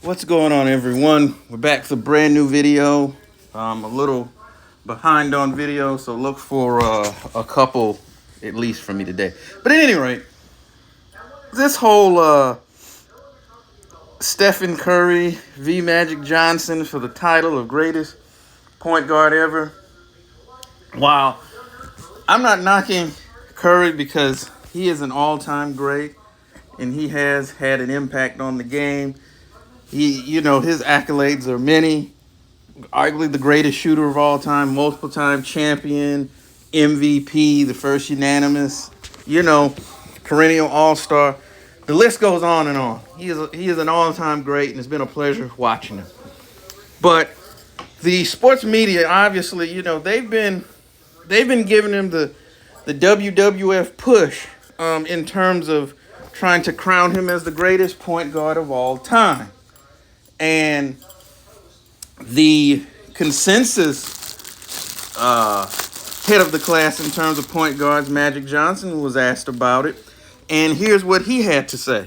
What's going on, everyone? We're back with a brand new video. A little behind on video, so look for a couple at least from me today. But at any rate, this whole Stephen Curry v. Magic Johnson for the title of greatest point guard ever. Wow. I'm not knocking Curry because he is an all-time great and he has had an impact on the game. His accolades are many. Arguably the greatest shooter of all time, multiple time champion, MVP, the first unanimous, perennial all star. The list goes on and on. He is an all time great, and it's been a pleasure watching him. But the sports media, obviously, they've been giving him the WWF push in terms of trying to crown him as the greatest point guard of all time. And the consensus head of the class in terms of point guards, Magic Johnson, was asked about it. And here's what he had to say.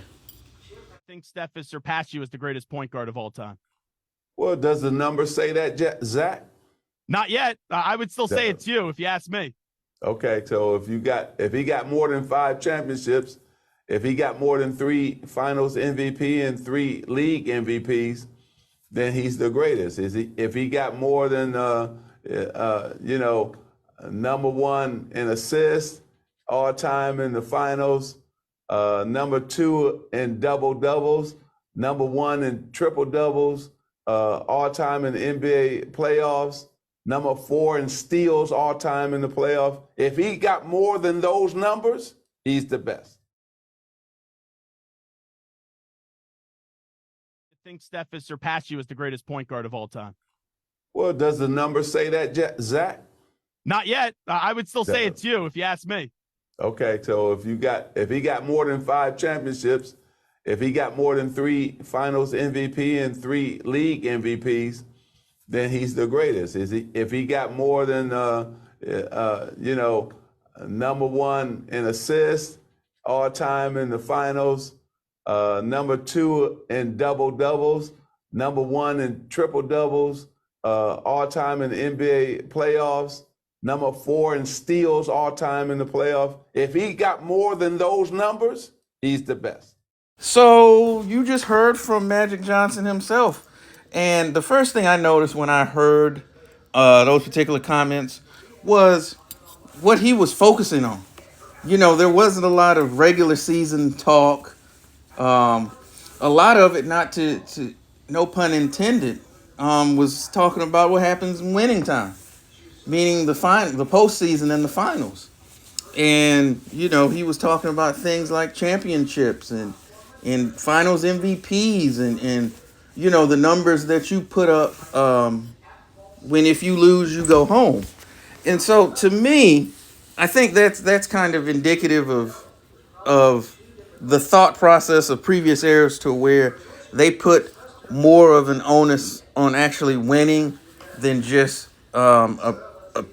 I think Steph has surpassed you as the greatest point guard of all time. Well, does the number say that, Zach? Not yet. I would still say it's you if you ask me. Okay, so if he got more than 5 championships, if he got more than 3 Finals MVP and 3 league MVPs, then he's the greatest. If he got more than number 1 in assists all time in the finals, number 2 in double doubles, number 1 in triple doubles, all time in the NBA playoffs, number 4 in steals all time in the playoffs. If he got more than those numbers, he's the best. I think Steph has surpassed you as the greatest point guard of all time. Well, does the number say that, Zach? Not yet. I would still say it's you if you ask me. Okay, so if he got more than 5 championships, if he got more than 3 Finals MVP and 3 league MVPs, then he's the greatest. If he got more than number 1 in assists all time in the finals, number 2 in double doubles, number 1 in triple doubles, all time in the NBA playoffs, number 4 in steals all time in the playoffs. If he got more than those numbers, he's the best. So you just heard from Magic Johnson himself. And the first thing I noticed when I heard those particular comments was what he was focusing on. There wasn't a lot of regular season talk. A lot of it, not to no pun intended, was talking about what happens in winning time, meaning the postseason and the finals. And he was talking about things like championships and finals MVPs and the numbers that you put up when if you lose you go home. And so to me, I think that's kind of indicative of the thought process of previous eras to where they put more of an onus on actually winning than just a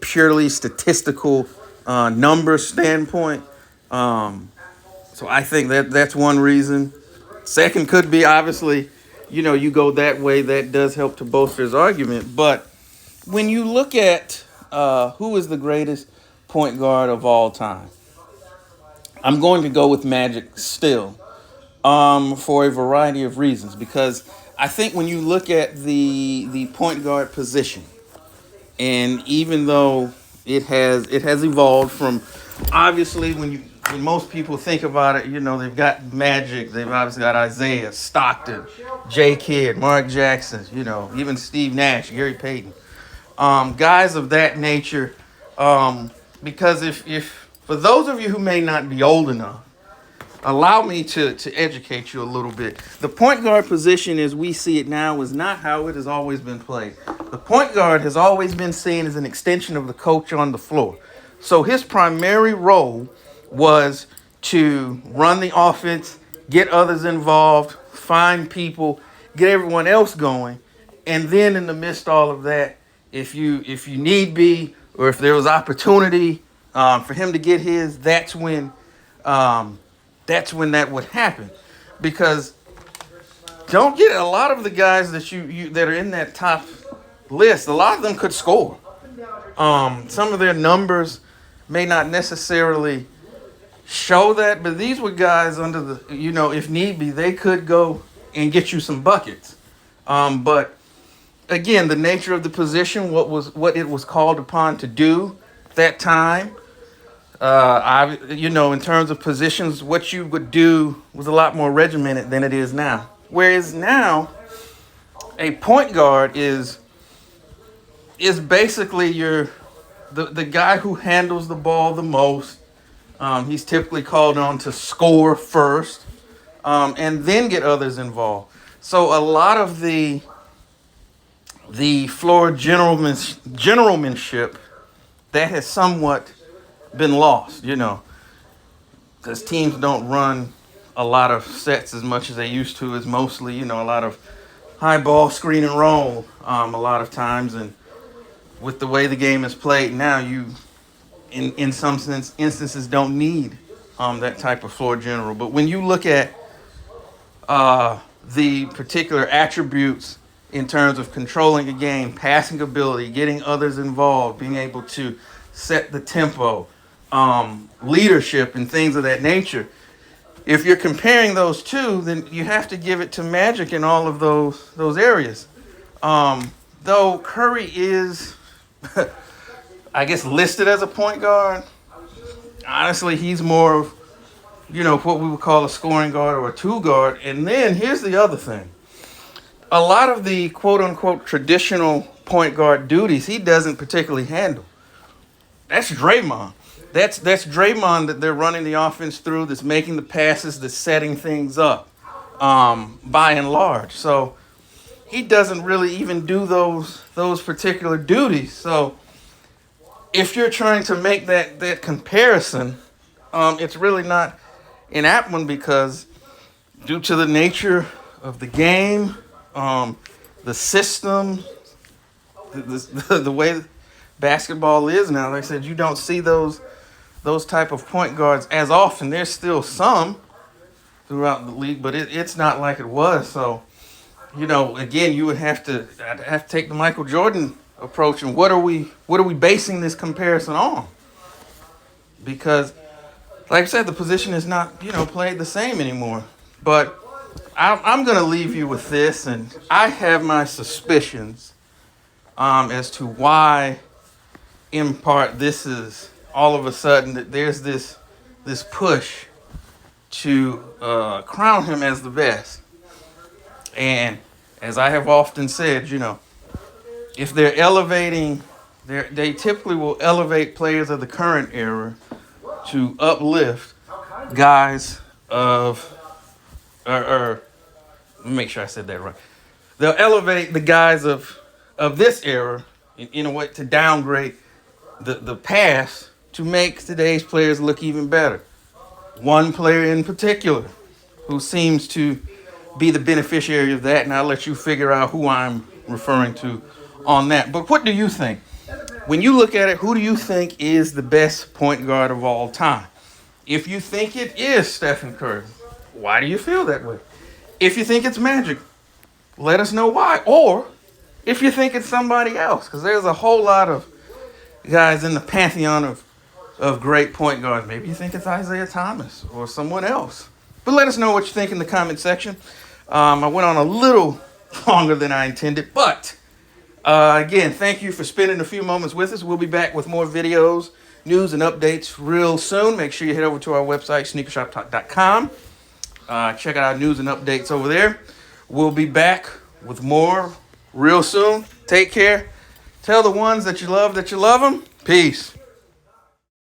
purely statistical number standpoint. So I think that's one reason. Second could be obviously, you go that way, that does help to bolster his argument. But when you look at who is the greatest point guard of all time, I'm going to go with Magic still, for a variety of reasons. Because I think when you look at the point guard position, and even though it has evolved from, obviously when most people think about it, they've got Magic, they've obviously got Isaiah, Stockton, J. Kidd, Mark Jackson, even Steve Nash, Gary Payton, guys of that nature. Because if for those of you who may not be old enough, allow me to educate you a little bit. The point guard position as we see it now is not how it has always been played. The point guard has always been seen as an extension of the coach on the floor. So his primary role was to run the offense, get others involved, find people, get everyone else going. And then in the midst of all of that, if you need be, or if there was opportunity for him to get his, that's when that would happen. Because don't get it. A lot of the guys that you that are in that top list, a lot of them could score. Some of their numbers may not necessarily show that, but these were guys under the, if need be, they could go and get you some buckets. But again, the nature of the position, what it was called upon to do that time, in terms of positions, what you would do was a lot more regimented than it is now. Whereas now, a point guard is basically the guy who handles the ball the most. He's typically called on to score first, and then get others involved. So a lot of the floor generalmanship that has somewhat been lost, because teams don't run a lot of sets as much as they used to. It's mostly, a lot of high ball screen and roll a lot of times. And with the way the game is played now, you, in some instances, don't need that type of floor general. But when you look at the particular attributes in terms of controlling a game, passing ability, getting others involved, being able to set the tempo, leadership, and things of that nature. If you're comparing those two, then you have to give it to Magic in all of those areas. Though Curry is, I guess, listed as a point guard, honestly, he's more of, what we would call a scoring guard or a two guard. And then here's the other thing. A lot of the quote unquote traditional point guard duties he doesn't particularly handle. That's Draymond. That's Draymond that they're running the offense through, that's making the passes, that's setting things up, by and large. So he doesn't really even do those particular duties. So if you're trying to make that comparison, it's really not an apt one, because due to the nature of the game, the system, the way basketball is now, like I said, you don't see those type of point guards as often. There's still some throughout the league, but it's not like it was. So, again, you would have to take the Michael Jordan approach, and what are we basing this comparison on? Because, like I said, the position is not played the same anymore. But I'm going to leave you with this, and I have my suspicions as to why, in part, this is all of a sudden that there's this push to crown him as the best. And as I have often said, if they're elevating, they typically will elevate players of the current era to uplift guys of, or let me make sure I said that right. They'll elevate the guys of this era in a way to downgrade the past to make today's players look even better. One player in particular who seems to be the beneficiary of that, and I'll let you figure out who I'm referring to on that. But what do you think? When you look at it, who do you think is the best point guard of all time? If you think it is Stephen Curry, why do you feel that way? If you think it's Magic, let us know why. Or if you think it's somebody else, because there's a whole lot of guys in the pantheon of great point guards. Maybe you think it's Isaiah Thomas or someone else. But let us know what you think in the comment section. I went on a little longer than I intended, but again, thank you for spending a few moments with us. We'll be back with more videos, news, and updates real soon. Make sure you head over to our website, sneakershoptalk.com. Check out our news and updates over there. We'll be back with more real soon. Take care. Tell the ones that you love them. Peace.